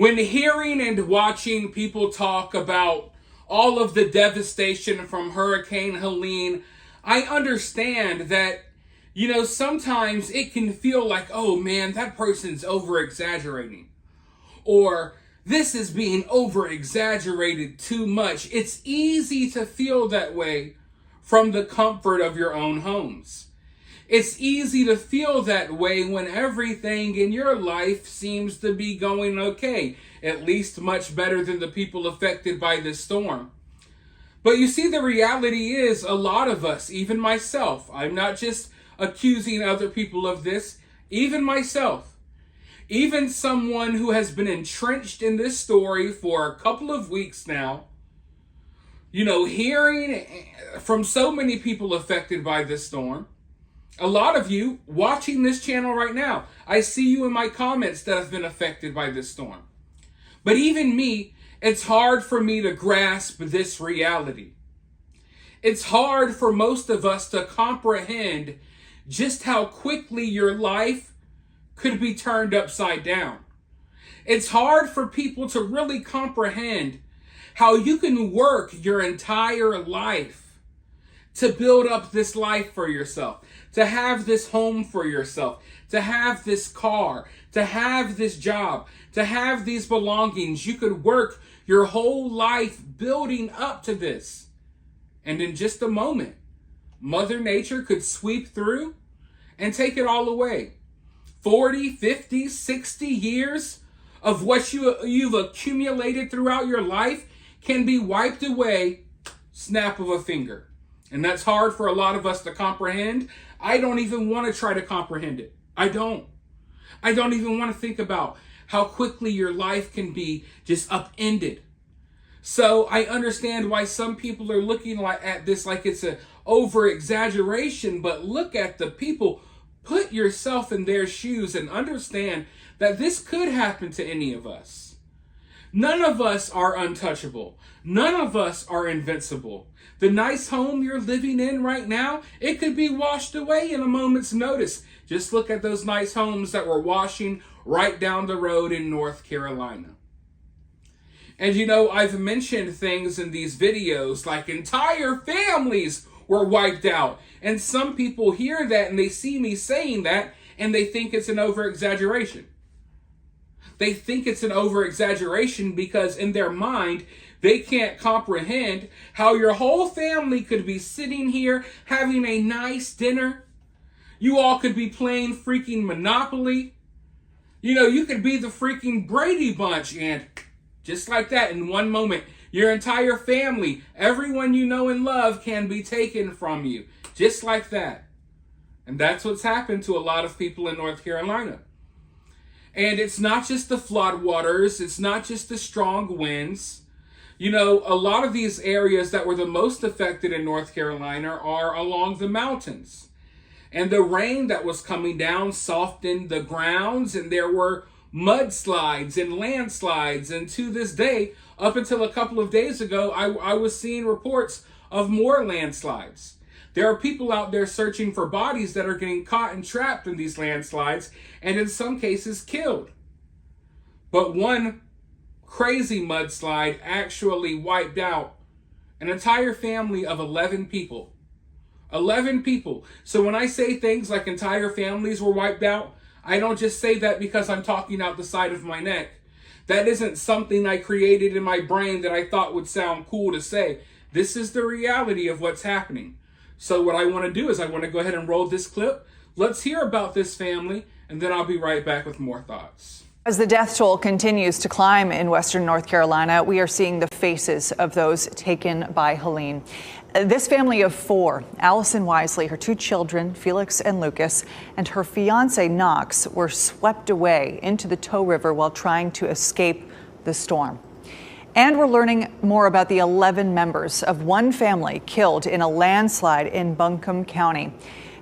When hearing and watching people talk about all of the devastation from Hurricane Helene, I understand that, sometimes it can feel like, oh man, that person's over-exaggerating. Or this is being over-exaggerated too much. It's easy to feel that way from the comfort of your own homes. It's easy to feel that way when everything in your life seems to be going okay, at least much better than the people affected by this storm. But you see, the reality is a lot of us, even myself, I'm not just accusing other people of this, even myself, even someone who has been entrenched in this story for a couple of weeks now, hearing from so many people affected by this storm. A lot of you watching this channel right now, I see you in my comments that have been affected by this storm. But even me, it's hard for me to grasp this reality. It's hard for most of us to comprehend just how quickly your life could be turned upside down. It's hard for people to really comprehend how you can work your entire life to build up this life for yourself, to have this home for yourself, to have this car, to have this job, to have these belongings. You could work your whole life building up to this. And in just a moment, Mother Nature could sweep through and take it all away. 40, 50, 60 years of what you've accumulated throughout your life can be wiped away, snap of a finger. And that's hard for a lot of us to comprehend. I don't even want to try to comprehend it. I don't even want to think about how quickly your life can be just upended. So I understand why some people are looking at this like it's an over-exaggeration, but look at the people. Put yourself in their shoes and understand that this could happen to any of us. None of us are untouchable. None of us are invincible. The nice home you're living in right now, it could be washed away in a moment's notice. Just look at those nice homes that were washing right down the road in North Carolina. And I've mentioned things in these videos like entire families were wiped out. And some people hear that and they see me saying that and they think it's an over-exaggeration. They think it's an over-exaggeration because in their mind, they can't comprehend how your whole family could be sitting here having a nice dinner. You all could be playing freaking Monopoly. You could be the freaking Brady Bunch, and just like that, in one moment, your entire family, everyone you know and love, can be taken from you. Just like that. And that's what's happened to a lot of people in North Carolina. And it's not just the floodwaters. It's not just the strong winds. A lot of these areas that were the most affected in North Carolina are along the mountains. And the rain that was coming down softened the grounds, and there were mudslides and landslides. And to this day, up until a couple of days ago, I was seeing reports of more landslides. There are people out there searching for bodies that are getting caught and trapped in these landslides, and in some cases killed. But one crazy mudslide actually wiped out an entire family of 11 people. 11 people. So when I say things like entire families were wiped out, I don't just say that because I'm talking out the side of my neck. That isn't something I created in my brain that I thought would sound cool to say. This is the reality of what's happening. So what I want to do is I want to go ahead and roll this clip. Let's hear about this family, and then I'll be right back with more thoughts. As the death toll continues to climb in western North Carolina, we are seeing the faces of those taken by Helene. This family of four, Allison Wisely, her two children, Felix and Lucas, and her fiance, Knox, were swept away into the Tow River while trying to escape the storm. And we're learning more about the 11 members of one family killed in a landslide in Buncombe County.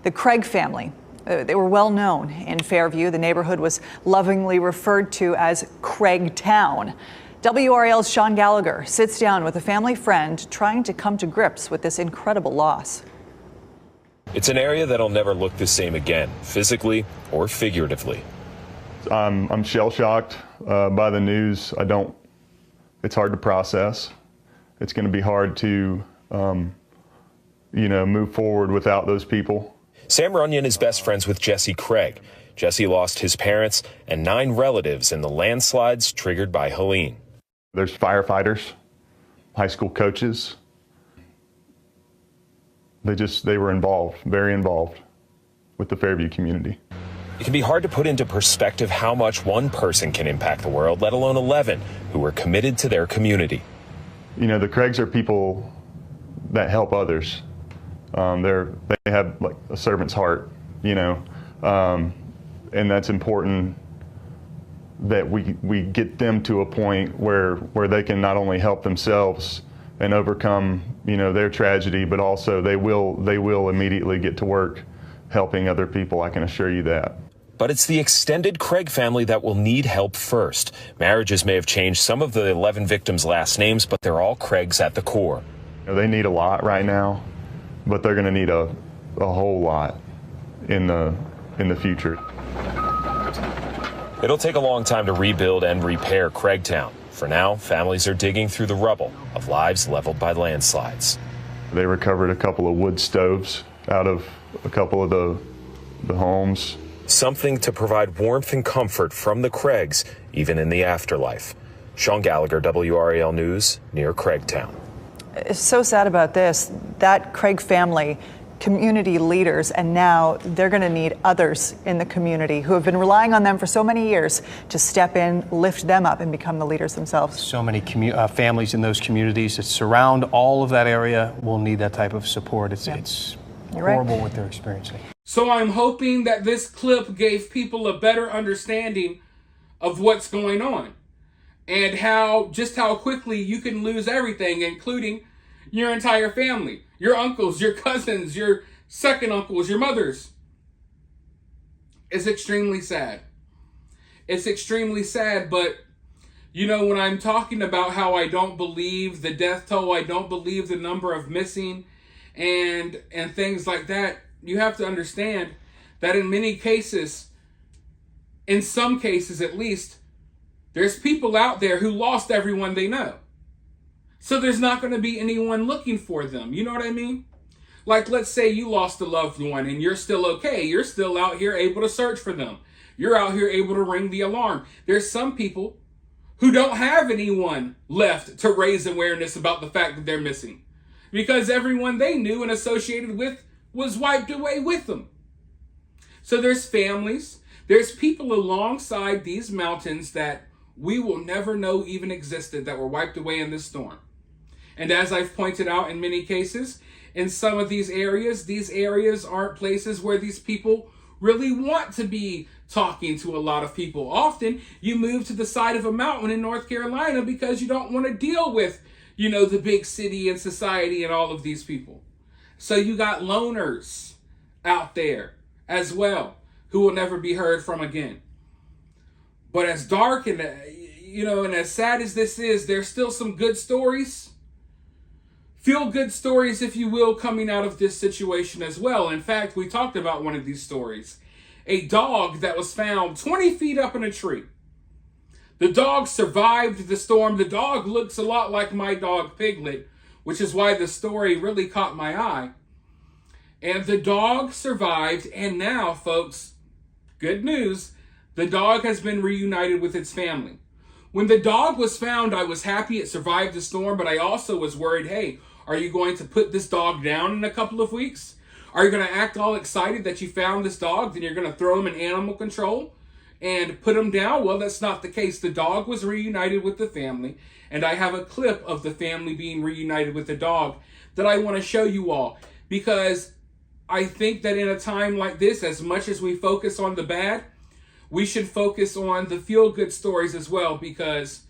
The Craig family. They were well known in Fairview. The neighborhood was lovingly referred to as Craig Town. WRAL's Sean Gallagher sits down with a family friend trying to come to grips with this incredible loss. It's an area that'll never look the same again, physically or figuratively. I'm shell-shocked by the news. It's hard to process. It's going to be hard to, move forward without those people. Sam Runyon is best friends with Jesse Craig. Jesse lost his parents and 9 relatives in the landslides triggered by Helene. There's firefighters, high school coaches. They were involved, very involved with the Fairview community. It can be hard to put into perspective how much one person can impact the world, let alone 11 who are committed to their community. The Craigs are people that help others. They have like a servant's heart, and that's important that we get them to a point where they can not only help themselves and overcome, their tragedy, but also they will immediately get to work helping other people. I can assure you that. But it's the extended Craig family that will need help first. Marriages may have changed some of the 11 victims' last names, but they're all Craigs at the core. They need a lot right now, but they're going to need a whole lot in the future. It'll take a long time to rebuild and repair Craigtown. For now, families are digging through the rubble of lives leveled by landslides. They recovered a couple of wood stoves out of a couple of the homes. Something to provide warmth and comfort from the Craigs, even in the afterlife. Sean Gallagher, WRAL News, near Craigtown. It's so sad about this. That Craig family, community leaders, and now they're going to need others in the community who have been relying on them for so many years to step in, lift them up, and become the leaders themselves. So many families in those communities that surround all of that area will need that type of support. It's horrible what they're experiencing. So I'm hoping that this clip gave people a better understanding of what's going on and how quickly you can lose everything, including your entire family, your uncles, your cousins, your second uncles, your mothers. It's extremely sad. It's extremely sad, but when I'm talking about how I don't believe the death toll, I don't believe the number of missing and things like that, you have to understand that in many cases, in some cases at least, there's people out there who lost everyone they know. So there's not going to be anyone looking for them. You know what I mean? Like, let's say you lost a loved one and you're still okay. You're still out here able to search for them. You're out here able to ring the alarm. There's some people who don't have anyone left to raise awareness about the fact that they're missing, because everyone they knew and associated with was wiped away with them. So there's families, there's people alongside these mountains that we will never know even existed that were wiped away in this storm. And as I've pointed out in many cases, in some of these areas aren't places where these people really want to be talking to a lot of people. Often you move to the side of a mountain in North Carolina because you don't want to deal with, the big city and society and all of these people. So you got loners out there as well who will never be heard from again. But as dark and as sad as this is, there's still some good stories. Feel good stories, if you will, coming out of this situation as well. In fact, we talked about one of these stories. A dog that was found 20 feet up in a tree. The dog survived the storm. The dog looks a lot like my dog Piglet, which is why the story really caught my eye. And the dog survived, and now, folks, good news, the dog has been reunited with its family. When the dog was found, I was happy it survived the storm, but I also was worried, hey, are you going to put this dog down in a couple of weeks? Are you going to act all excited that you found this dog, then you're going to throw him in animal control and put him down? Well, that's not the case. The dog was reunited with the family, and I have a clip of the family being reunited with the dog that I want to show you all, because I think that in a time like this, as much as we focus on the bad, we should focus on the feel-good stories as well, because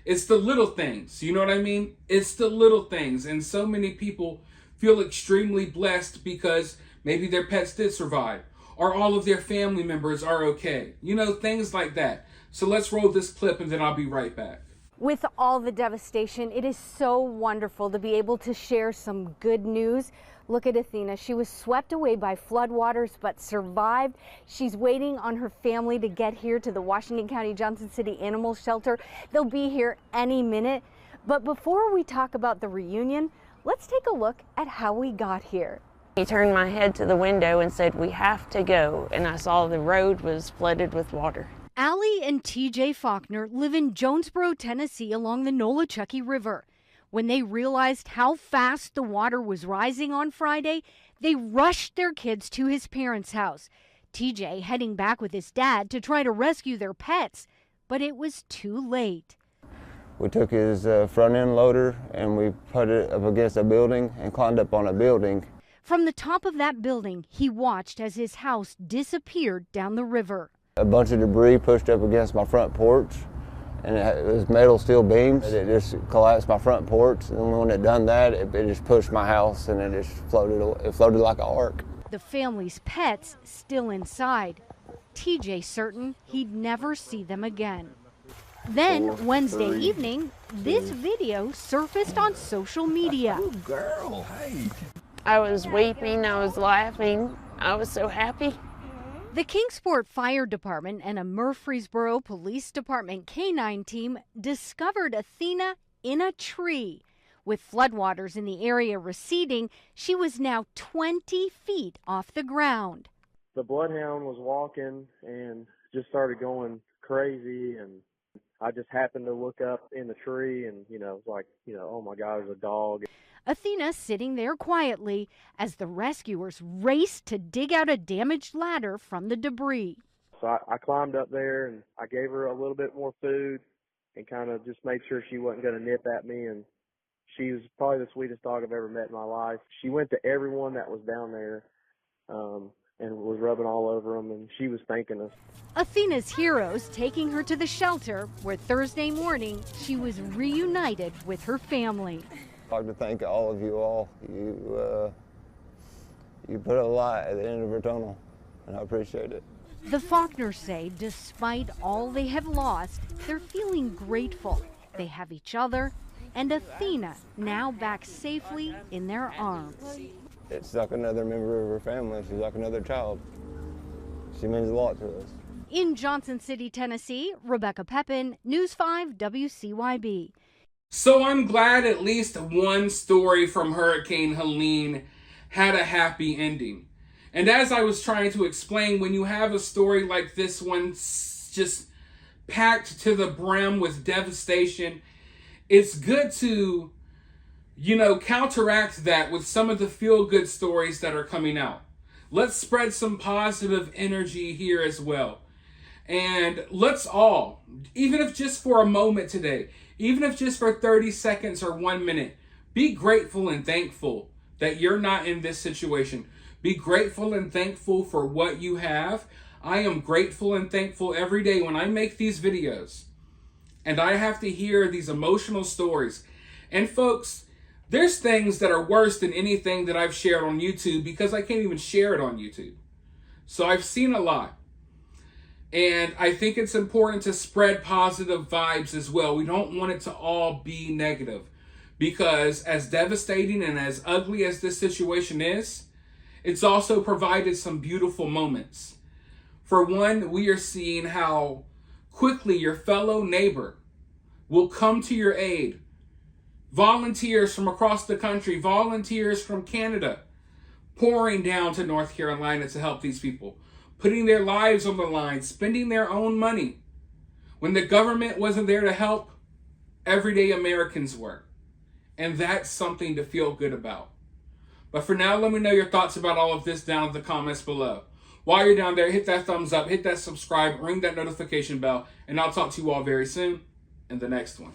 it's the little things. You know what I mean? It's the little things. And so many people feel extremely blessed because maybe their pets did survive, or all of their family members are okay. Things like that. So let's roll this clip and then I'll be right back. With all the devastation, it is so wonderful to be able to share some good news. Look at Athena. She was swept away by floodwaters but survived. She's waiting on her family to get here to the Washington County Johnson City Animal Shelter. They'll be here any minute. But before we talk about the reunion, let's take a look at how we got here. He turned my head to the window and said, "We have to go." And I saw the road was flooded with water. Allie and TJ Faulkner live in Jonesboro, Tennessee along the Nolichucky River. When they realized how fast the water was rising on Friday, they rushed their kids to his parents' house. TJ heading back with his dad to try to rescue their pets, but it was too late. We took his front end loader and we put it up against a building and climbed up on a building. From the top of that building, he watched as his house disappeared down the river. A bunch of debris pushed up against my front porch, and it was metal steel beams. It just collapsed my front porch, and when it done that, it just pushed my house, and it just floated. It floated like an ark. The family's pets still inside. TJ certain he'd never see them again. Then Wednesday evening, this video surfaced on social media. Oh, girl, hey. I was weeping, I was laughing, I was so happy. The Kingsport Fire Department and a Murfreesboro Police Department K-9 team discovered Athena in a tree. With floodwaters in the area receding, she was now 20 feet off the ground. The bloodhound was walking and just started going crazy, and I just happened to look up in the tree and, it's like, oh my God, there's a dog. Athena sitting there quietly as the rescuers raced to dig out a damaged ladder from the debris. So I climbed up there and I gave her a little bit more food and kind of just made sure she wasn't going to nip at me. And she was probably the sweetest dog I've ever met in my life. She went to everyone that was down there and was rubbing all over them, and she was thanking us. Athena's heroes taking her to the shelter where Thursday morning she was reunited with her family. I'd like to thank all of you all. You put a light at the end of our tunnel, and I appreciate it. The Faulkners say despite all they have lost, they're feeling grateful. They have each other and Athena now back safely in their arms. It's like another member of her family. She's like another child. She means a lot to us. In Johnson City, Tennessee, Rebecca Pepin, News 5 WCYB. So I'm glad at least one story from Hurricane Helene had a happy ending. And as I was trying to explain, when you have a story like this one just packed to the brim with devastation, it's good to, counteract that with some of the feel-good stories that are coming out. Let's spread some positive energy here as well. And let's all, even if just for a moment today, even if just for 30 seconds or 1 minute, be grateful and thankful that you're not in this situation. Be grateful and thankful for what you have. I am grateful and thankful every day when I make these videos and I have to hear these emotional stories. And folks, there's things that are worse than anything that I've shared on YouTube because I can't even share it on YouTube. So I've seen a lot. And I think it's important to spread positive vibes as well. We don't want it to all be negative because as devastating and as ugly as this situation is, it's also provided some beautiful moments. For one, we are seeing how quickly your fellow neighbor will come to your aid. Volunteers from across the country, volunteers from Canada, pouring down to North Carolina to help these people, putting their lives on the line, spending their own money. When the government wasn't there to help, everyday Americans were. And that's something to feel good about. But for now, let me know your thoughts about all of this down in the comments below. While you're down there, hit that thumbs up, hit that subscribe, ring that notification bell, and I'll talk to you all very soon in the next one.